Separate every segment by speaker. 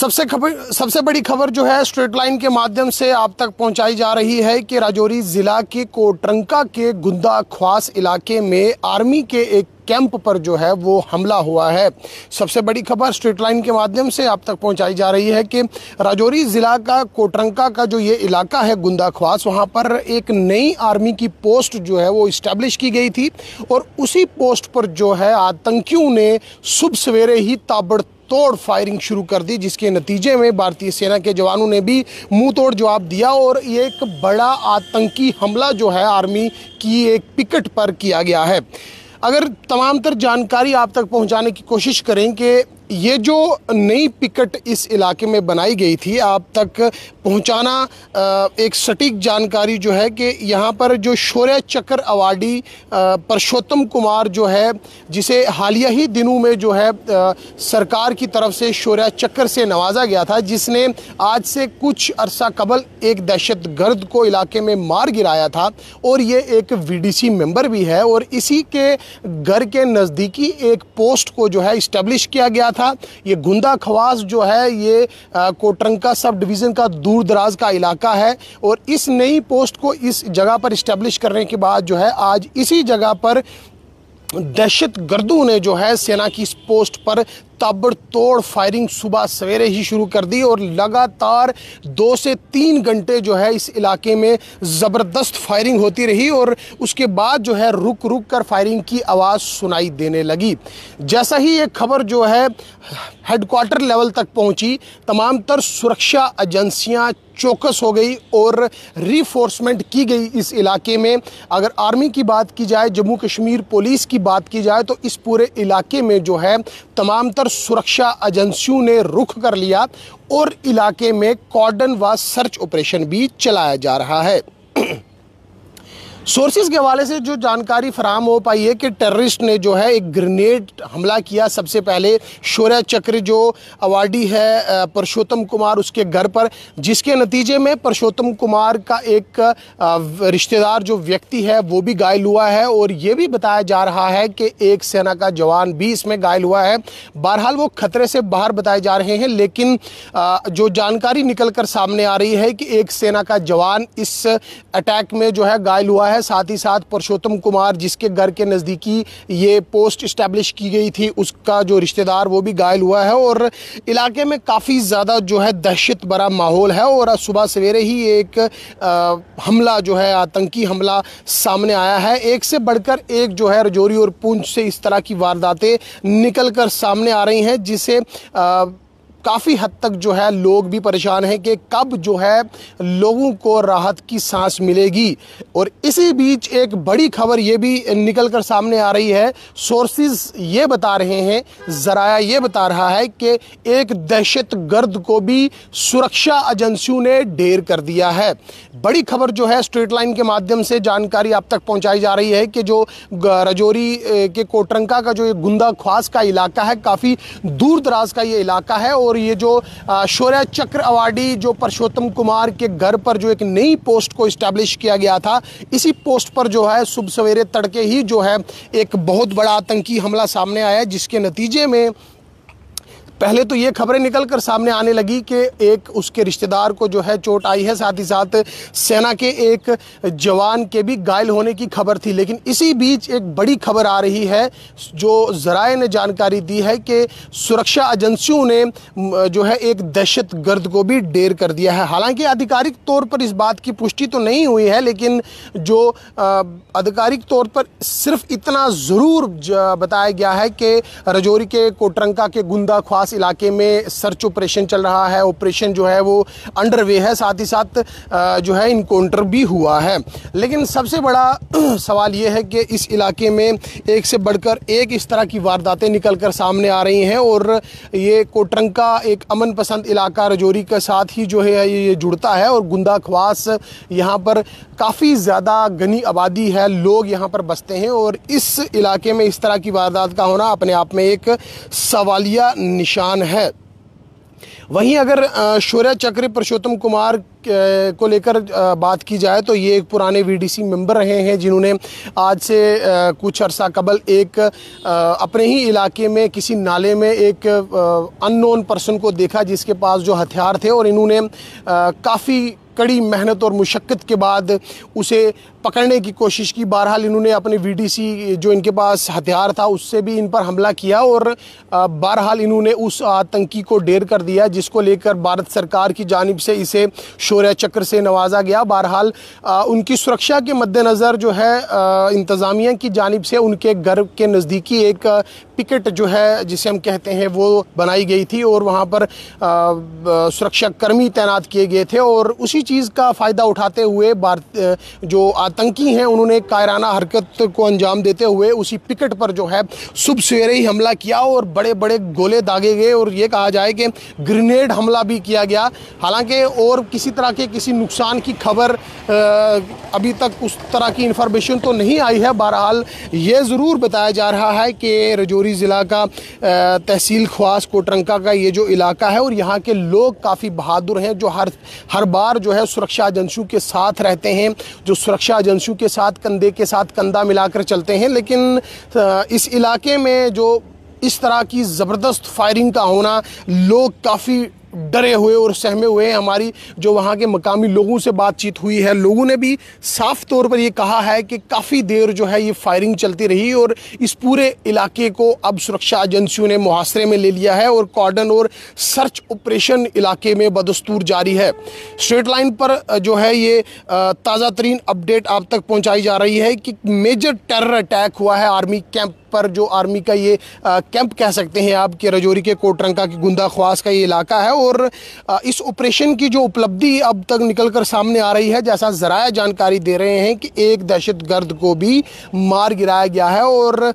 Speaker 1: सबसे बड़ी खबर जो है स्ट्रेट लाइन के माध्यम से आप तक पहुंचाई जा रही है कि राजौरी जिला के कोटरंका के गुंदा ख्वास इलाके में आर्मी के एक कैंप पर जो है वो हमला हुआ है। सबसे बड़ी खबर स्ट्रेट लाइन के माध्यम से आप तक पहुंचाई जा रही है कि राजौरी जिला का कोटरंका का जो ये इलाका है गुंदा ख्वास, वहां पर एक नई आर्मी की पोस्ट जो है वो इस्टेब्लिश की गई थी और उसी पोस्ट पर जो है आतंकियों ने सुबह सवेरे ही ताबड़तोड़ फायरिंग शुरू कर दी, जिसके नतीजे में भारतीय सेना के जवानों ने भी मुंह तोड़ जवाब दिया और ये एक बड़ा आतंकी हमला जो है आर्मी की एक पिकेट पर किया गया है। अगर तमाम तर जानकारी आप तक पहुंचाने की कोशिश करें कि ये जो नई पिकेट इस इलाके में बनाई गई थी, आप तक पहुंचाना एक सटीक जानकारी जो है कि यहाँ पर जो शौर्य चक्र अवार्डी परशोत्तम कुमार जो है, जिसे हालिया ही दिनों में जो है सरकार की तरफ से शौर्य चक्र से नवाजा गया था, जिसने आज से कुछ अरसा कबल एक दहशतगर्द को इलाके में मार गिराया था और ये एक वीडीसी मेंबर भी है और इसी के घर के नज़दीकी एक पोस्ट को जो है इस्टेब्लिश किया गया था। ये गुंदा ख्वास जो है ये कोटरंका सब डिवीज़न का दूर दराज का इलाका है और इस नई पोस्ट को इस जगह पर इस्टेब्लिश करने के बाद जो है आज इसी जगह पर दहशतगर्दों ने जो है सेना की इस पोस्ट पर ताबड़तोड़ फायरिंग सुबह सवेरे ही शुरू कर दी और लगातार 2 से 3 घंटे जो है इस इलाके में ज़बरदस्त फायरिंग होती रही और उसके बाद जो है रुक रुक कर फायरिंग की आवाज़ सुनाई देने लगी। जैसा ही ये खबर जो है हेडक्वार्टर लेवल तक पहुंची, तमाम तर सुरक्षा एजेंसियां चौकस हो गई और रीफोर्समेंट की गई इस इलाके में। अगर आर्मी की बात की जाए, जम्मू कश्मीर पुलिस की बात की जाए, तो इस पूरे इलाके में जो है तमाम तर सुरक्षा एजेंसियों ने रुख कर लिया और इलाके में कॉर्डन व सर्च ऑपरेशन भी चलाया जा रहा है। सोर्सेज के हवाले से जो जानकारी फराहम हो पाई है कि टेररिस्ट ने जो है एक ग्रेनेड हमला किया सबसे पहले शौर्य चक्र जो अवार्डी है परशोत्तम कुमार उसके घर पर, जिसके नतीजे में परशोत्तम कुमार का एक रिश्तेदार जो व्यक्ति है वो भी घायल हुआ है और ये भी बताया जा रहा है कि एक सेना का जवान भी इसमें घायल हुआ है। बहरहाल वो खतरे से बाहर बताए जा रहे हैं, लेकिन जो जानकारी निकल कर सामने आ रही है कि एक सेना का जवान इस अटैक में जो है घायल हुआ है। साथ ही साथ परशोत्तम कुमार जिसके घर के नज़दीकी ये पोस्ट इस्टेब्लिश की गई थी, उसका जो रिश्तेदार वो भी घायल हुआ है और इलाके में काफ़ी ज़्यादा जो है दहशत भरा माहौल है और सुबह सवेरे ही एक हमला जो है आतंकी हमला सामने आया है। एक से बढ़कर एक जो है राजौरी और पुंछ से इस तरह की वारदातें निकल कर सामने आ रही हैं, जिसे काफ़ी हद तक जो है लोग भी परेशान हैं कि कब जो है लोगों को राहत की सांस मिलेगी। और इसी बीच एक बड़ी खबर ये भी निकल कर सामने आ रही है। सोर्सेज ये बता रहे हैं, ज़राया ये बता रहा है कि एक दहशतगर्द को भी सुरक्षा एजेंसियों ने ढेर कर दिया है। बड़ी खबर जो है स्ट्रेट लाइन के माध्यम से जानकारी आप तक पहुंचाई जा रही है कि जो राजौरी के कोटरंका का जो ये गुंदा ख्वास का इलाका है, काफ़ी दूर दराज का ये इलाका है और ये जो शौर्य चक्र अवार्डी जो परशोत्तम कुमार के घर पर जो एक नई पोस्ट को इस्टेब्लिश किया गया था, इसी पोस्ट पर जो है सुबह सवेरे तड़के ही जो है एक बहुत बड़ा आतंकी हमला सामने आया, जिसके नतीजे में पहले तो ये खबरें निकल कर सामने आने लगी कि एक उसके रिश्तेदार को जो है चोट आई है, साथ ही साथ सेना के एक जवान के भी घायल होने की खबर थी। लेकिन इसी बीच एक बड़ी खबर आ रही है जो ज़राए ने जानकारी दी है कि सुरक्षा एजेंसियों ने जो है एक दहशतगर्द को भी ढेर कर दिया है। हालांकि आधिकारिक तौर पर इस बात की पुष्टि तो नहीं हुई है, लेकिन जो आधिकारिक तौर पर सिर्फ इतना ज़रूर बताया गया है कि राजौरी के कोटरंका के गुंदा ख्वास इलाके में सर्च ऑपरेशन चल रहा है। ऑपरेशन जो है वो अंडरवे है, साथ ही साथ जो है इनकाउंटर भी हुआ है। लेकिन सबसे बड़ा सवाल ये है कि इस इलाके में एक से बढ़कर एक इस तरह की वारदातें निकल कर सामने आ रही हैं और ये कोटरंका एक अमन पसंद इलाका राजौरी के साथ ही जो है ये जुड़ता है और गुंदा ख्वास यहाँ पर काफ़ी ज़्यादा घनी आबादी है, लोग यहाँ पर बसते हैं और इस इलाके में इस तरह की वारदात का होना अपने आप में एक सवालिया निशान है। वहीं अगर शौर्य चक्र परशोत्तम कुमार को लेकर बात की जाए तो ये एक पुराने वीडीसी मेंबर रहे हैं, जिन्होंने आज से कुछ अरसा कबल एक अपने ही इलाके में किसी नाले में एक अननोन पर्सन को देखा जिसके पास जो हथियार थे, और इन्होंने काफ़ी कड़ी मेहनत और मुशक्क़त के बाद उसे पकड़ने की कोशिश की। बहरहाल इन्होंने अपने वीडीसी जो इनके पास हथियार था उससे भी इन पर हमला किया, और बहरहाल इन्होंने उस आतंकी को ढेर कर दिया, जिसको लेकर भारत सरकार की जानिब से इसे शौर्य चक्र से नवाजा गया। बहरहाल उनकी सुरक्षा के मद्देनज़र जो है इंतज़ामिया की जानिब से उनके घर के नज़दीकी एक पिकेट जो है जिसे हम कहते हैं वो बनाई गई थी, और वहाँ पर सुरक्षा कर्मी तैनात किए गए थे, और उसी चीज़ का फ़ायदा उठाते हुए भारत जो आतंकी हैं उन्होंने कायराना हरकत को अंजाम देते हुए उसी पिकेट पर जो है सुबह सवेरे ही हमला किया, और बड़े बड़े गोले दागे गए, और ये कहा जाए कि ग्रेनेड हमला भी किया गया। हालांकि और किसी तरह के किसी नुकसान की खबर अभी तक उस तरह की इन्फॉर्मेशन तो नहीं आई है। बहरहाल ये ज़रूर बताया जा रहा है कि राजौरी ज़िला का तहसील ख्वास कोटरंका का ये जो इलाका है, और यहाँ के लोग काफ़ी बहादुर हैं, जो हर बार जो है सुरक्षा एजेंसियों के साथ रहते हैं, जो सुरक्षा एजेंसियों के साथ कंधे के साथ कंधा मिलाकर चलते हैं। लेकिन इस इलाके में जो इस तरह की ज़बरदस्त फायरिंग का होना, लोग काफ़ी डरे हुए और सहमे हुए हैं। हमारी जो वहाँ के मकामी लोगों से बातचीत हुई है, लोगों ने भी साफ तौर पर ये कहा है कि काफ़ी देर जो है ये फायरिंग चलती रही, और इस पूरे इलाके को अब सुरक्षा एजेंसियों ने मुहासरे में ले लिया है, और कॉर्डन और सर्च ऑपरेशन इलाके में बदस्तूर जारी है। स्ट्रेट लाइन पर जो है ये ताज़ा तरीन अपडेट आप तक पहुँचाई जा रही है कि मेजर टेरर अटैक हुआ है आर्मी कैंप पर, जो आर्मी का ये कैंप कह सकते हैं आपके राजौरी के कोटरंका की गुंदा ख्वास का ये इलाका है। और इस ऑपरेशन की जो उपलब्धि अब तक निकलकर सामने आ रही है, जैसा ज़राया जानकारी दे रहे हैं कि एक दहशतगर्द को भी मार गिराया गया है, और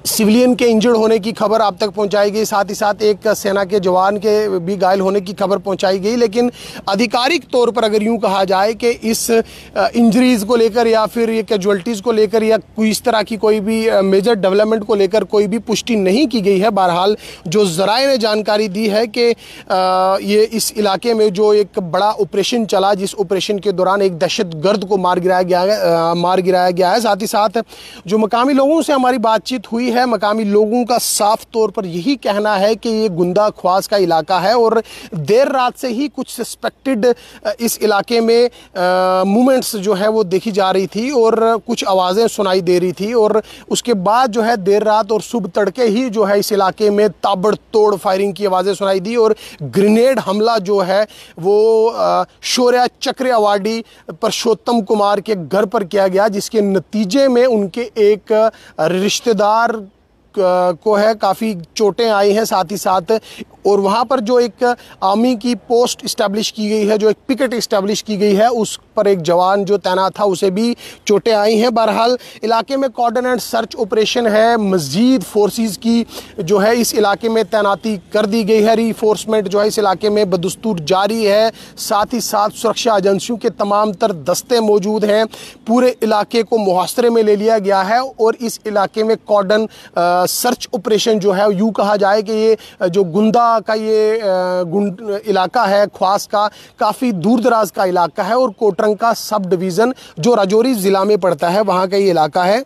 Speaker 1: सिविलियन के इंजर्ड होने की खबर आप तक पहुंचाई गई, साथ ही साथ एक सेना के जवान के भी घायल होने की खबर पहुंचाई गई। लेकिन आधिकारिक तौर पर अगर यूं कहा जाए कि इस इंजरीज़ को लेकर या फिर ये कैजुअल्टीज़ को लेकर या कोई इस तरह की कोई भी मेजर डेवलपमेंट को लेकर कोई भी पुष्टि नहीं की गई है। बहरहाल जो ज़राए ने जानकारी दी है कि ये इस इलाके में जो एक बड़ा ऑपरेशन चला, जिस ऑपरेशन के दौरान एक दहशतगर्द को मार गिराया गया है। साथ ही साथ जो मकामी लोगों से हमारी बातचीत हुई है, मकामी लोगों का साफ तौर पर यही कहना है कि ये गुंदा ख्वास का इलाका है, और देर रात से ही कुछ सस्पेक्टेड इस इलाके में मूवमेंट्स जो है वो देखी जा रही थी, और कुछ आवाज़ें सुनाई दे रही थी, और उसके बाद जो है देर रात और सुबह तड़के ही जो है इस इलाके में ताबड़तोड़ फायरिंग की आवाज़ें सुनाई दी, और ग्रेनेड हमला जो है वो शौर्य चक्र अवार्डी परशोत्तम कुमार के घर पर किया गया, जिसके नतीजे में उनके एक रिश्तेदार को है काफ़ी चोटें आई हैं। साथ ही साथ और वहाँ पर जो एक आर्मी की पोस्ट इस्टेब्लिश की गई है, जो एक पिकेट इस्टेब्लिश की गई है, उस पर एक जवान जो तैनात था उसे भी चोटें आई हैं। बहरहाल इलाके में कॉर्डन एंड सर्च ऑपरेशन है, मज़ीद फोर्सेस की जो है इस इलाके में तैनाती कर दी गई है, रीफोर्समेंट जो है इस इलाके में बदस्तूर जारी है। साथ ही साथ सुरक्षा एजेंसियों के तमाम तर दस्ते मौजूद हैं, पूरे इलाके को मुहासरे में ले लिया गया है, और इस इलाके में कॉर्डन सर्च ऑपरेशन जो है यूँ कहा जाए कि ये जो गुंदा का ये इलाका है ख्वास का, काफ़ी दूर दराज का इलाका है, और कोटरंका सब डिवीज़न जो राजौरी ज़िला में पड़ता है वहाँ का ये इलाका है।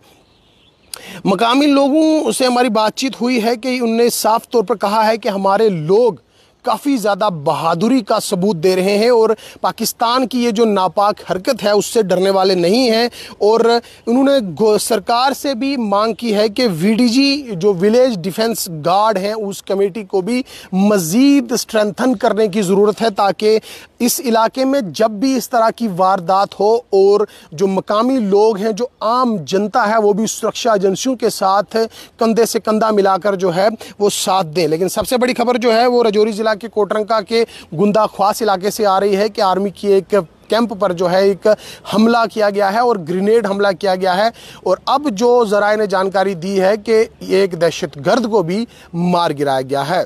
Speaker 1: मकामी लोगों से हमारी बातचीत हुई है कि उनने साफ तौर पर कहा है कि हमारे लोग काफ़ी ज़्यादा बहादुरी का सबूत दे रहे हैं, और पाकिस्तान की ये जो नापाक हरकत है उससे डरने वाले नहीं हैं। और उन्होंने सरकार से भी मांग की है कि वीडीजी जो विलेज डिफेंस गार्ड हैं उस कमेटी को भी मज़ीद स्ट्रेंथन करने की ज़रूरत है, ताकि इस इलाके में जब भी इस तरह की वारदात हो और जो मकामी लोग हैं, जो आम जनता है, वो भी सुरक्षा एजेंसियों के साथ कंधे से कंधा मिलाकर जो है वो साथ दें। लेकिन सबसे बड़ी खबर जो है वो राजौरी ज़िला के कोटरंका के गुंदा ख्वास इलाके से आ रही है कि आर्मी की एक कैंप पर जो है एक हमला किया गया है, और ग्रेनेड हमला किया गया है, और अब जो ज़राए ने जानकारी दी है कि एक दहशतगर्द को भी मार गिराया गया है।